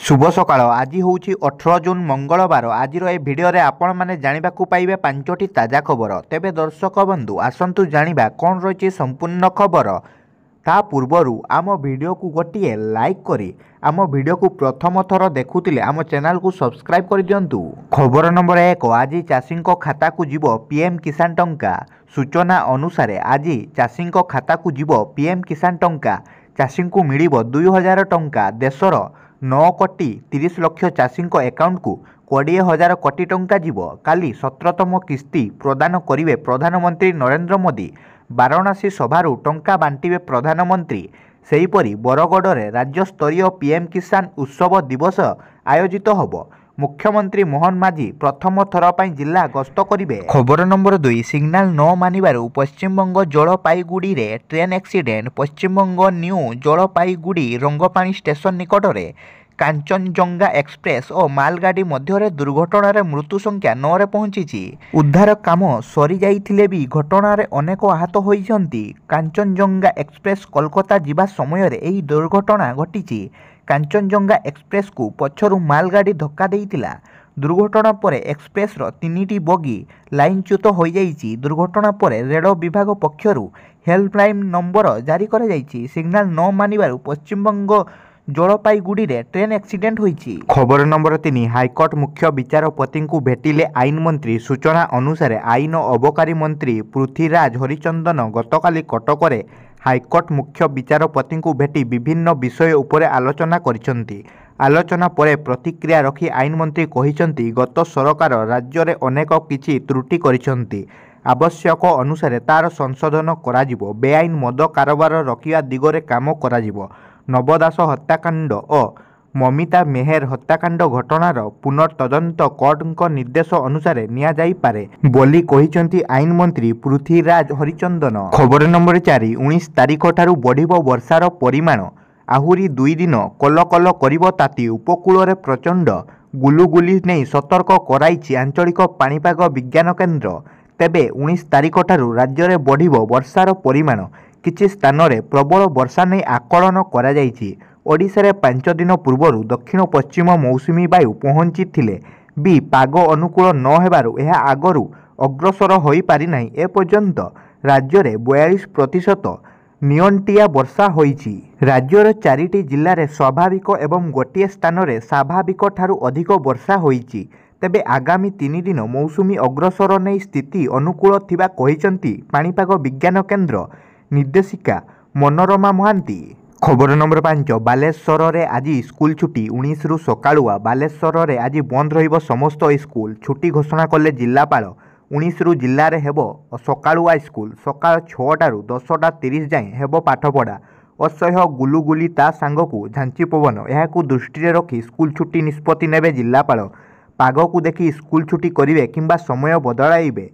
शुभ सकाळ आज हूँ 18 जून मंगलवार। आज भिडियो रे आपण माने जानिबा को पाइबे 5टी ताजा खबर। तेबे दर्शक बंधु आसंतु जानिबा कौन रही संपूर्ण खबर। ता पूर्वरु आम वीडियो को गोटे लाइक करी आम वीडियो को प्रथम थर देखुतिले आम चैनल को सब्सक्राइब कर दियंतु। खबर नंबर 1 आज चाषी खाता को जीव पीएम किसान टंका। सूचना अनुसार आज चाषी खाता को जीव पीएम किसान टंका। चाषी को मिलिबो 2000 टंका। देशर 9 कोटी 30 लक्ष चाषी एकाउंट को 20,000 कोटी टंका जीव। काली 17तम किस्ती प्रदान करिवे प्रधानमंत्री नरेंद्र मोदी। वाराणसी सभारू टंका बांटिबे प्रधानमंत्री। सेहीपरि बरगढ़ राज्य स्तरीय पीएम किसान उत्सव दिवस आयोजित होब। मुख्यमंत्री मोहन माझी प्रथम थर पर जिला गस्त करिवे। खबर नंबर 2 सिग्नाल न मानिबारु पश्चिमबंग जलपाईगुड़ी रे train accident. Paschimbanga new Jalpaiguri Rangapani station निकट में कांचनजंगा एक्सप्रेस और मालगाड़ी मध्य दुर्घटना मृत्यु संख्या 9 रे पहुंची। उद्धार काम सरी जाइथिले भी घटना अनेक आहत होइछंती। कांचनजंगा एक्सप्रेस कोलकाता जिबा समय रे एही दुर्घटना घटिछि। कांचनजंगा एक्सप्रेस को पछरु मालगाड़ी धक्का देइतिला। दुर्घटना पर एक्सप्रेस रो 3टी बगी लाइनच्युत हो जाइछि। दुर्घटना पर रेल विभाग पक्षरु हेल्पलाइन नंबर जारी करा जाइछि। सिग्नल न मानिबारु पश्चिमबंग जलपाईगुड़ी रे ट्रेन एक्सीडेंट होइछि। खबर नंबर 3 हाईकोर्ट मुख्य विचारपति को भेटिले आईन मंत्री। सूचना अनुसार आईन अबकारी मंत्री पृथ्वीराज हरिचंदन गतकाली कटकरे हाईकोर्ट मुख्य विचारपति को भेटी विभिन्न विषय उपरे आलोचना करिसंती। आलोचना पर प्रतिक्रिया रखी आईन मंत्री कहिसंती गत सरकार राज्य रे अनेक किछि त्रुटि करिसंती। आवश्यक अनुसार तार संशोधन कराजिबो। बेआईन मद कारोबार रखिया दिगरे काम कराजिबो। नवदास हत्याकांड और ममिता मेहर हत्याकांड घटनार पुनर्तदंत कोर्ट निर्देश अनुसार निया जाई पारे बोली कहिसंती आईन मंत्री पृथ्वीराज हरिचंदन। खबर नंबर 4 19 तारिख ठारू बढ़िबो वर्षार परिमाण। आहुरी 2 दिन कल कल करिबो ताती। उपकूल रे प्रचंड गुलुगुली नहीं सतर्क कराइछि आंचलिक पाणीपाग विज्ञान केन्द्र। तेबे 19 तारिख ठारू राज्य रे बढ़िबो वर्षार परिमाण। किछि स्थान रे प्रबल वर्षा नहीं आकलन करा जाइछि। ओडिशा रे 5 दिन पूर्व दक्षिण पश्चिम मौसुमी वायु पहुंची थिले भी पाग अनुकूल न हेबारु एहा आगरु अग्रसर होई पारि नाही। ए पर्यंत राज्य रे 42% नियंटिया वर्षा होइछि। राज्यर 4टी जिल्ला रे स्वाभाविक एवं गोटे स्थान रे स्वाभाविक ठारू अधिक वर्षा होइछि। तेबे आगामी 3 दिन मौसुमी अग्रसर नहीं स्थिति अनुकूल थिबा कहिसंती पाणीपाग विज्ञान केन्द्र निर्देशिका मनोरमा महांती। खबर नंबर 5 बालेश्वर रे आज स्कूल छुट्टी। 19 रु सकाळुआ बालेश्वर रे आज बंद रहिबो समस्त स्कूल। छुट्टी घोषणा कले जिल्लापाल। 19 रु जिल्ला रे हेबो सकाळुआ स्कूल। सकाळ 6टा रु 10:30 जाए हेबो पाठपढ़ा। असह्य गुलुगुली ता सांगकू झांची पवन एहाकू दृष्टि रे रखी स्कूल छुट्टी निष्पत्ति नेबे जिल्लापाल। पाग को देखी स्कूल छुट्टी करिवे किंबा समय बदलाइबे